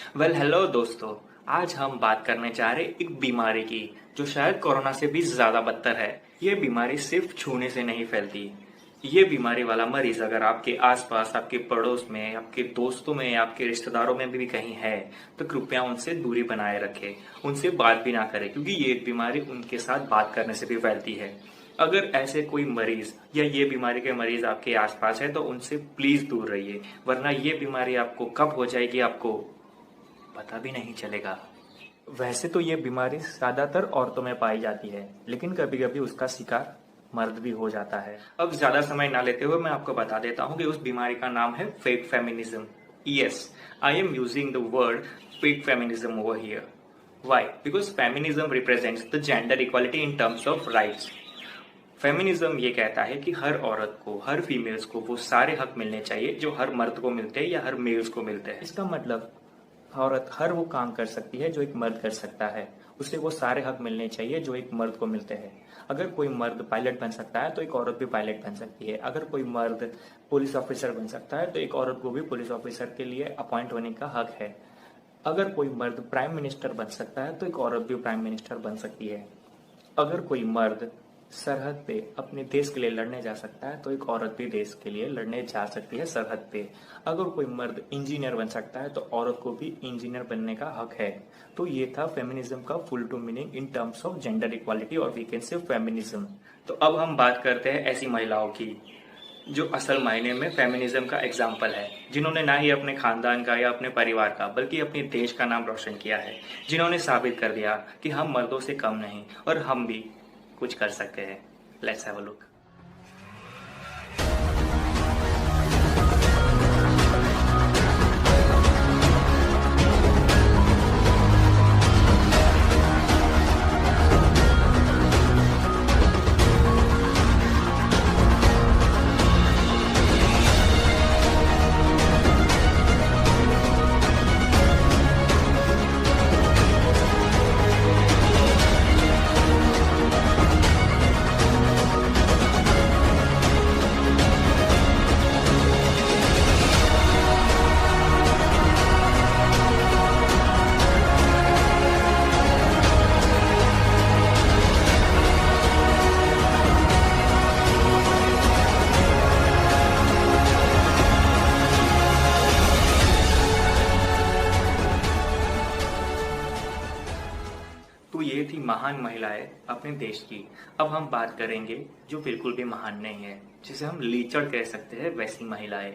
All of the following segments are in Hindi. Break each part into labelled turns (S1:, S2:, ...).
S1: हेलो दोस्तों। आज हम बात करने जा रहे एक बीमारी की जो शायद कोरोना से भी ज्यादा बदतर है। ये बीमारी सिर्फ छूने से नहीं फैलती। ये बीमारी वाला मरीज अगर आपके आसपास, आपके पड़ोस में, आपके दोस्तों में, आपके रिश्तेदारों में भी कहीं है तो कृपया उनसे दूरी बनाए रखें, उनसे बात भी ना करें, क्योंकि ये बीमारी उनके साथ बात करने से भी फैलती है। अगर ऐसे कोई मरीज या ये बीमारी के मरीज आपके आसपास है तो उनसे प्लीज दूर रहिए, वरना ये बीमारी आपको कब हो जाएगी आपको पता भी नहीं चलेगा। वैसे तो ये बीमारी ज्यादातर औरतों में पाई जाती है, लेकिन कभी कभी उसका शिकार मर्द भी हो जाता है। अब ज्यादा समय ना लेते हुए मैं आपको बता देता हूँ कि उस बीमारी का नाम है fake feminism. Yes, I am using the word fake feminism over here. Why? Because feminism represents the gender equality in terms of rights. Feminism ये कहता है कि हर औरत को, हर फीमेल्स को वो सारे हक मिलने चाहिए जो हर मर्द को मिलते हैं या हर मेल्स को मिलते हैं। इसका मतलब औरत हर वो काम कर सकती है जो एक मर्द कर सकता है, उसे वो सारे हक मिलने चाहिए जो एक मर्द को मिलते हैं। अगर कोई मर्द पायलट बन सकता है तो एक औरत भी पायलट बन सकती है। अगर कोई मर्द पुलिस ऑफिसर बन सकता है तो एक औरत को भी पुलिस ऑफिसर के लिए अपॉइंट होने का हक है। अगर कोई मर्द प्राइम मिनिस्टर बन सकता है तो एक औरत भी प्राइम मिनिस्टर बन सकती है। अगर कोई मर्द सरहद पे अपने देश के लिए लड़ने जा सकता है तो एक औरत भी देश के लिए लड़ने जा सकती है सरहद पे। अगर कोई मर्द इंजीनियर बन सकता है तो औरत को भी इंजीनियर बनने का हक है। तो ये था फेमिनिज्म का full to meaning in terms of gender equality, और वी कैन से फेमिनिज्म। तो अब हम बात करते हैं ऐसी महिलाओं की जो असल मायने में फेमिनिज्म का एग्जाम्पल है, जिन्होंने ना ही अपने खानदान का या अपने परिवार का बल्कि अपने देश का नाम रोशन किया है, जिन्होंने साबित कर दिया कि हम मर्दों से कम नहीं और हम भी कुछ कर सकते हैं। Let's have a look. तो ये थी महान महिलाएं अपने देश की। अब हम बात करेंगे जो बिल्कुल भी महान नहीं है, जिसे हम लीचड़ कह सकते हैं, वैसी महिलाएं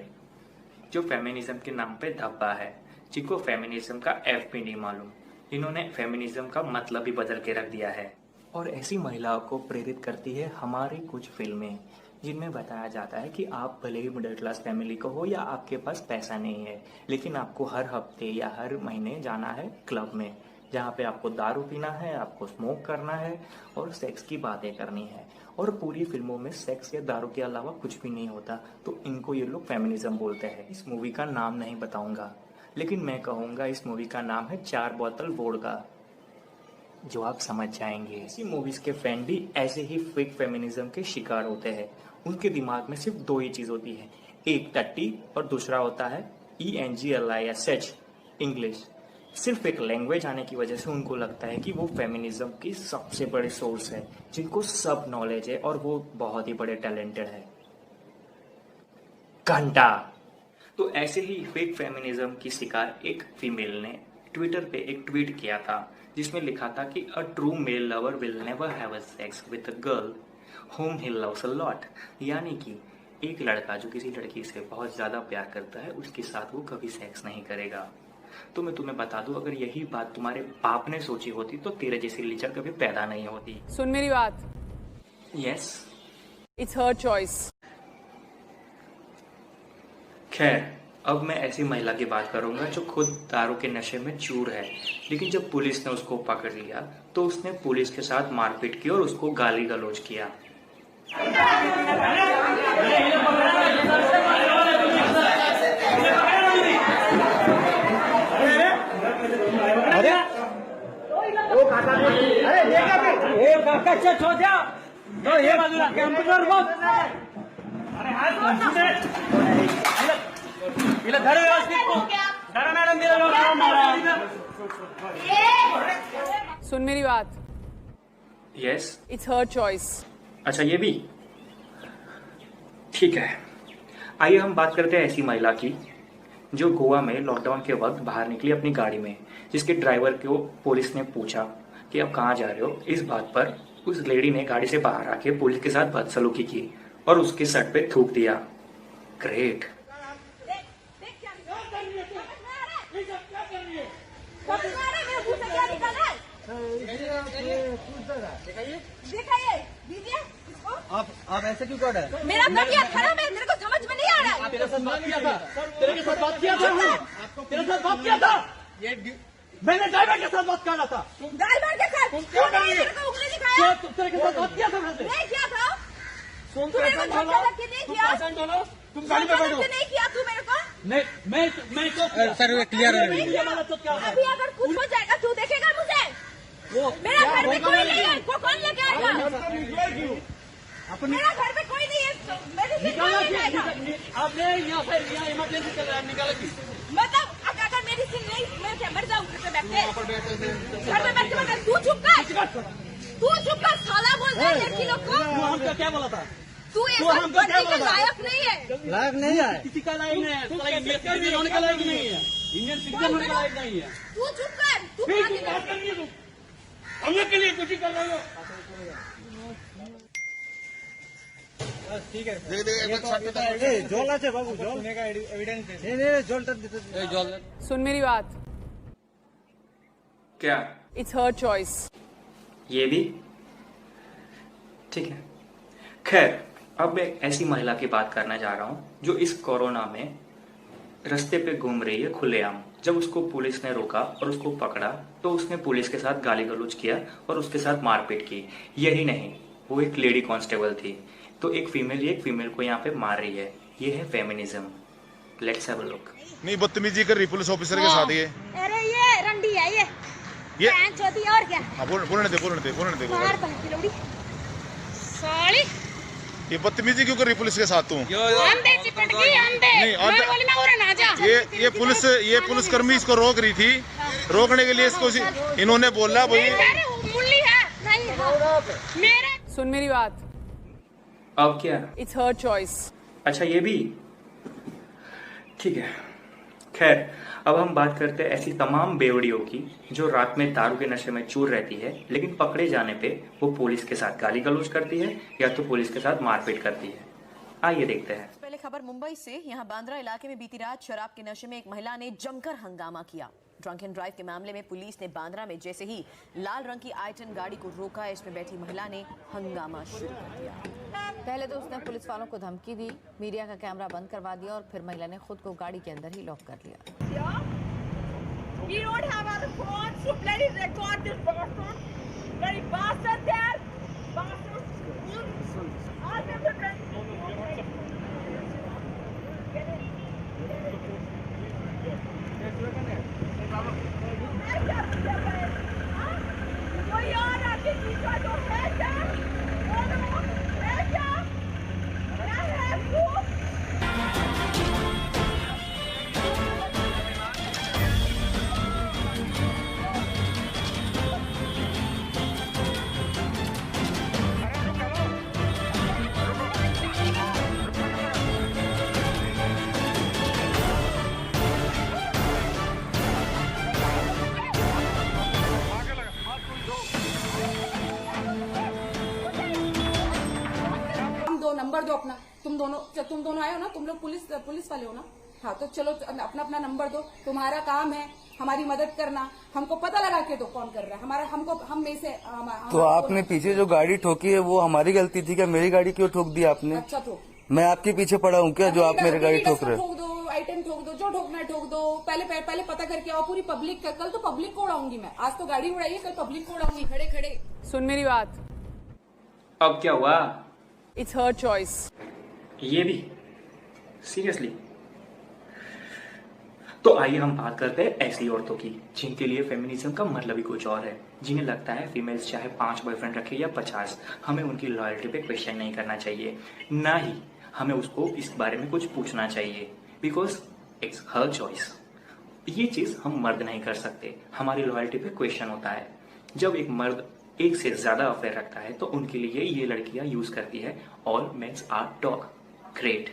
S1: जो फेमिनिज्म के नाम पे धब्बा है, जिनको फेमिनिज्म का एफ भी नहीं मालूम, जिन्होंने फेमिनिज्म का मतलब भी बदल के रख दिया है। और ऐसी महिलाओं को प्रेरित करती है हमारी कुछ फिल्में, जिनमें बताया जाता है कि आप भले ही मिडिल क्लास फैमिली को हो या आपके पास पैसा नहीं है, लेकिन आपको हर हफ्ते या हर महीने जाना है क्लब में, जहाँ पे आपको दारू पीना है, आपको स्मोक करना है और सेक्स की बातें करनी है। और पूरी फिल्मों में सेक्स या दारू के अलावा कुछ भी नहीं होता, तो इनको ये लोग फेमिनिज्म बोलते हैं। इस मूवी का नाम नहीं बताऊंगा, लेकिन मैं कहूँगा इस मूवी का नाम है 4 बोतल वोडका, जो आप समझ जाएंगे। इसी मूवीज के फैन भी ऐसे ही फेक फेमिनिज्म के शिकार होते हैं। उनके दिमाग में सिर्फ 2 ही चीज होती है, एक टट्टी और दूसरा होता है ENGLISH, इंग्लिश। सिर्फ एक लैंग्वेज आने की वजह से उनको लगता है कि वो फेमिनिज्म की सबसे बड़े सोर्स है, जिनको सब नॉलेज है और वो बहुत ही बड़े टैलेंटेड है। घंटा। तो ऐसे ही फेक फेमिनिज्म की शिकार एक फीमेल ने ट्विटर पे एक ट्वीट किया था, जिसमें लिखा था कि a true male lover will never have a sex with a girl whom he loves a lot। यानी कि एक लड़का जो किसी लड़की से बहुत ज्यादा प्यार करता है, उसके साथ वो कभी सेक्स नहीं करेगा। तो मैं तुम्हें बता दूं, अगर यही बात तुम्हारे बाप ने सोची होती तो तेरे जैसी लीचड़ कभी पैदा नहीं होती।
S2: सुन मेरी बात।
S1: Yes,
S2: it's her choice.
S1: खैर, अब मैं ऐसी महिला की बात करूंगा जो खुद दारू के नशे में चूर है, लेकिन जब पुलिस ने उसको पकड़ लिया तो उसने पुलिस के साथ मारपीट की और उसको गाली गलौज किया।
S3: धरा मॅडम दिला
S2: सुन मेरी बात.
S1: यस.
S2: It's her choice.
S1: अच्छा, ये भी ठीक है. आइए हम बात करते हैं ऐसी महिला की जो गोवा में लॉकडाउन के वक्त बाहर निकली अपनी गाड़ी में, जिसके ड्राइवर को पुलिस ने पूछा कि आप कहाँ जा रहे हो. इस बात पर उस लेडी ने गाड़ी से बाहर आके पुलिस के साथ बदसलूकी की और उसके सर पे थूक दिया. ग्रेट.
S3: दिखाइए, दीजिए इसको।
S4: आप ऐसे क्यों कर रहे हैं?
S3: मेरा तबीयत खराब है, मेरे को समझ में नहीं आ रहा है।
S4: तेरे साथ बात किया था, तेरे साथ बात किया था, तेरे साथ बात किया था। मैंने ड्राइवर के साथ बात कर रहा था.
S3: ड्राइवर के साथ
S4: क्यों कर रही है?
S3: मेरे को उंगली दिखाया।
S4: तेरे के साथ बात किया था मैंने.
S3: नहीं किया था।
S4: तुम
S3: तू मेरे को धक्का लग के नहीं किया।
S4: तुम गाड़ी पे बैठो.
S3: नहीं किया तू मेरे को।
S4: नहीं, मैं तो सर क्लियर है.
S3: अभी अगर कुछ हो जाएगा तू देखेगा मुझे. मेरा घर में कोई नहीं है, को कौन लेके आएगा? मेरा घर में कोई नहीं है, मेडिसिन कौन लेके आएगा?
S4: आपने यहाँ से इमरजेंसी चल रहा है, निकाला की.
S3: मतलब अगर मेडिसिन नहीं, मैं क्या मर जाऊँ घर पे बैठ के? घर पे बैठ के बता. तू चुप कर साला बोल रहा है लड़की लोग को.
S4: तू हमको क्या बोला था?
S3: तू ये सब बनने के लायक नहीं है.
S4: लायक नहीं है, किसी का लायक नहीं है. इंडियन होने का लायक नहीं है, इंडियन सिटीजन होने का लायक नहीं है.
S3: तू चुप कर. तू
S4: बात करनी है. हम लोग के लिए कुछ ही कर रहे हो. ठीक है. जोल আছে बाबू, जोल का एविडेंस दे. नहीं जोल.
S2: सुन मेरी बात.
S1: क्या?
S2: It's her choice.
S1: ये भी ठीक है. खैर, अब मैं ऐसी महिला की बात करना जा रहा हूँ जो इस कोरोना में रास्ते पे घूम रही है खुलेआम. जब उसको पुलिस ने रोका और उसको पकड़ा तो उसने पुलिस के साथ गाली गलौज किया और उसके साथ मारपीट की. यही नहीं, वो एक लेडी कांस्टेबल थी. तो एक फीमेल को यहाँ पे मार रही है. ये है feminism. Let's have a look.
S5: नहीं, बदतमीजी कर रही पुलिस ऑफिसर के साथ. ये
S3: अरे ये रंडी है ये चौथी और क्या?
S5: हाँ, बोलने दे.
S3: मार बहन लोड़ी साली.
S5: ये बदतमीजी क्यों कर रही पुलिस के साथ तू?
S3: अंधे चिपट गई अंधे.
S5: नहीं,
S3: मैं बोली ना उरे ना जा.
S5: ये पुलिस कर्मी इसको रोक रही थी. रोकने के लिए इसको इन्होंने बोला भाई
S3: मुल्ली है नहीं मेरे.
S2: सुन मेरी बात.
S1: अब क्या?
S2: It's her choice.
S1: अच्छा, ये भी ठीक है. खैर, अब हम बात करते हैं ऐसी तमाम बेवड़ियों की जो रात में दारू के नशे में चूर रहती है, लेकिन पकड़े जाने पे वो पुलिस के साथ गाली गलौज करती है या तो पुलिस के साथ मारपीट करती है. आइए देखते हैं.
S6: पहले खबर मुंबई से. यहां बांद्रा इलाके में बीती रात शराब के नशे में एक महिला ने जमकर हंगामा किया. ड्रंक एंड ड्राइव के मामले में पुलिस ने बांद्रा में जैसे ही लाल रंग की i10 गाड़ी को रोका, इसमें बैठी महिला ने हंगामा शुरू कर दिया.
S7: पहले तो उसने पुलिस वालों को धमकी दी, मीडिया का कैमरा बंद करवा दिया और फिर महिला ने खुद को गाड़ी के अंदर ही लॉक कर लिया.
S3: You don't have other phones to bloody record this bastard. Bloody bastard there. Bastard. Ask them to कोई और आके पीछा तो है क्या? है क्या? क्या है तू?
S8: नंबर दो अपना. तुम दोनों आए हो ना, तुम लोग पुलिस वाले हो ना. हाँ तो चलो अपना नंबर दो. तुम्हारा काम है हमारी मदद करना. हमको पता लगा के दो कौन कर रहा है. हम में से
S9: तो आपने पीछे जो गाड़ी ठोकी है वो हमारी गलती थी क्या? मेरी गाड़ी क्यों ठोक दी आपने?
S8: अच्छा तो
S9: मैं आपके पीछे पड़ा हूँ क्या जो आप मेरी गाड़ी ठोक रहे हो?
S8: ठोक दो, i10 ठोक दो, जो ठोकना है ठोक दो. पहले पता करके आओ. पूरी पब्लिक का कल तो पब्लिक को उड़ाऊंगी मैं. आज तो गाड़ी उड़ाई है, कल पब्लिक को उड़ाऊंगी खड़े खड़े.
S2: सुन मेरी बात.
S1: अब क्या हुआ?
S2: It's her choice.
S1: ये भी सीरियसली. तो आइए हम बात करते हैं ऐसी औरतों की जिनके लिए फेमिनिज्म का मतलब ही कुछ और है. जिन्हें लगता है फीमेल्स चाहे 5 बॉयफ्रेंड रखे या 50, हमें उनकी लॉयल्टी पे क्वेश्चन नहीं करना चाहिए, ना ही हमें उसको इस बारे में कुछ पूछना चाहिए, बिकॉज इट्स हर चॉइस. ये चीज हम मर्द नहीं कर सकते, हमारी लॉयल्टी पे क्वेश्चन होता है। जब एक मर्द एक से ज्यादा अफेयर रखता है तो उनके लिए ये लड़कियां यूज करती है all mens are dog. Great.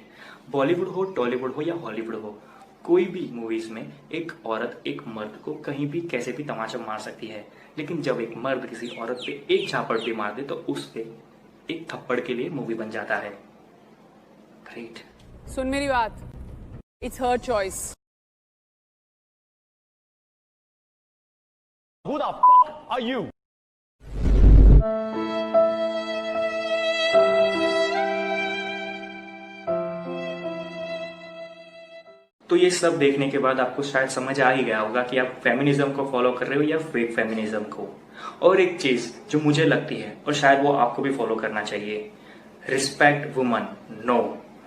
S1: Bollywood हो, टॉलीवुड हो या हॉलीवुड हो, कोई भी मूवीज में एक औरत एक मर्द को कहीं भी कैसे भी तमाचा मार सकती है, लेकिन जब एक मर्द किसी औरत पे एक झापड़ भी मार दे तो उस पे एक थप्पड़ के लिए मूवी बन जाता है। ग्रेट।
S2: सुन मेरी बात, it's her choice.
S10: Who the fuck are you?
S1: तो ये सब देखने के बाद आपको शायद समझ आ ही गया होगा कि आप फेमिनिज्म को फॉलो कर रहे हो या फेक फेमिनिज्म को। और एक चीज जो मुझे लगती है और शायद वो आपको भी फॉलो करना चाहिए, रिस्पेक्ट वुमन, नो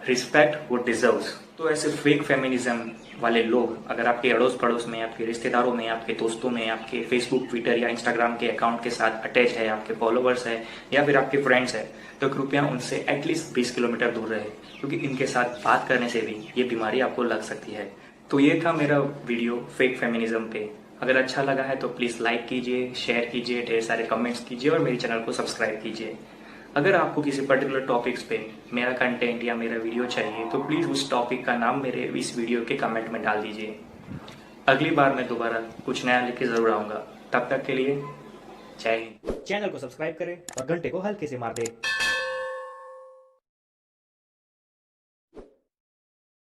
S1: रिस्पेक्ट वो डिजर्व्स। तो ऐसे फेक फेमिनिज्म वाले लोग अगर आपके अड़ोस पड़ोस में, आपके रिश्तेदारों में, आपके दोस्तों में, आपके फेसबुक, ट्विटर या इंस्टाग्राम के अकाउंट के साथ अटैच है, आपके फॉलोवर्स है या फिर आपके फ्रेंड्स है, तो कृपया उनसे एटलीस्ट 20 किलोमीटर दूर रहे, क्योंकि इनके साथ बात करने से भी ये बीमारी आपको लग सकती है। तो ये था मेरा वीडियो फेक फेमिनिज्म पे। अगर अच्छा लगा है तो प्लीज लाइक कीजिए, शेयर कीजिए, ढेर सारे कमेंट्स कीजिए और मेरे चैनल को सब्सक्राइब कीजिए। अगर आपको किसी पर्टिकुलर टॉपिक्स पे मेरा कंटेंट या मेरा वीडियो चाहिए तो प्लीज उस टॉपिक का नाम मेरे इस वीडियो के कमेंट में डाल दीजिए। अगली बार मैं दोबारा कुछ नया लेके जरूर आऊंगा। तब तक के लिए जय हिंद।
S10: चैनल को सब्सक्राइब करें और घंटे को हल्के से मार दे।